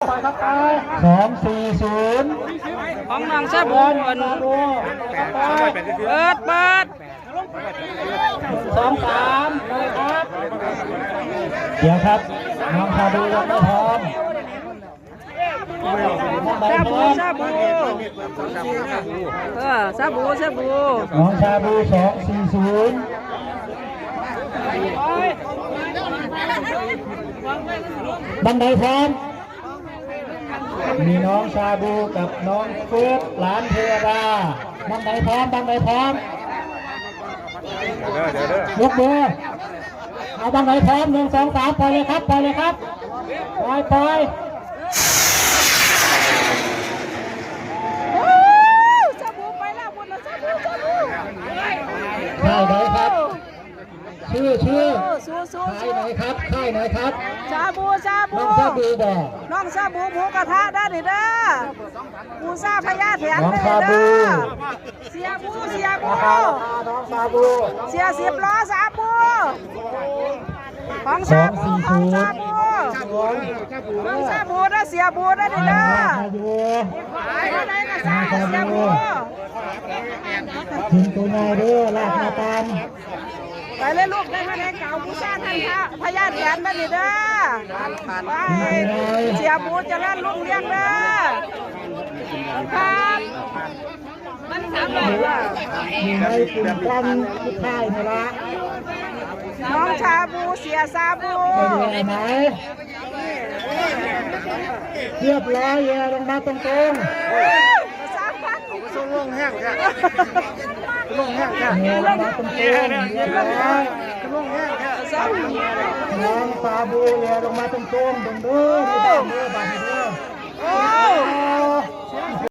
240ของน้องชาบูเปิด23ครับเดี๋ยวครับน้องชาบูยังไม่พร้อมชาบูน้องชาบู240บันไดพร้อมมีน้องชาบูกับน้องเฟิร์สหลานเทวดาบันไดพร้อมยกมือเอาบันไดพร้อม1 2 3ปล่อยเลยครับปล่อยชาบูไปแล้วบุญชาบูค่ายไหนครับชื่อค่ายไหนครับชาบูน้องชาบูบอกน้องชาบูหมูกระทะได้ดิเด้อปูซาพญาแถน น้อง ได้ ชาบู เสียบู น้องชาบู เสีย10 ล้อชาบูของชาบูได้เสียบูได้ดิเด้อได้กระซ่าเสียบู ถึงตัวไหนเด้อลากมาตาม ไปเลยลูกได้มาแดงเก่าผู้ชายท่านพญาแถนมาดิเด้อไปเสียบูจะเล่นลูกเลี้ยงเด้อครับมันทำอะไรวะ อยู่ในกลุ่มกล้องที่ค่ายนี่ละ น้องชาบูเสียซาบู ไปไหนเรียบร้อยเลยลงมาตรงสามพัน ลงมาตรงเรียบร้อยน้องชาบูเลยลงมาตรงตรงเด้อไม่ได้เด้อบาด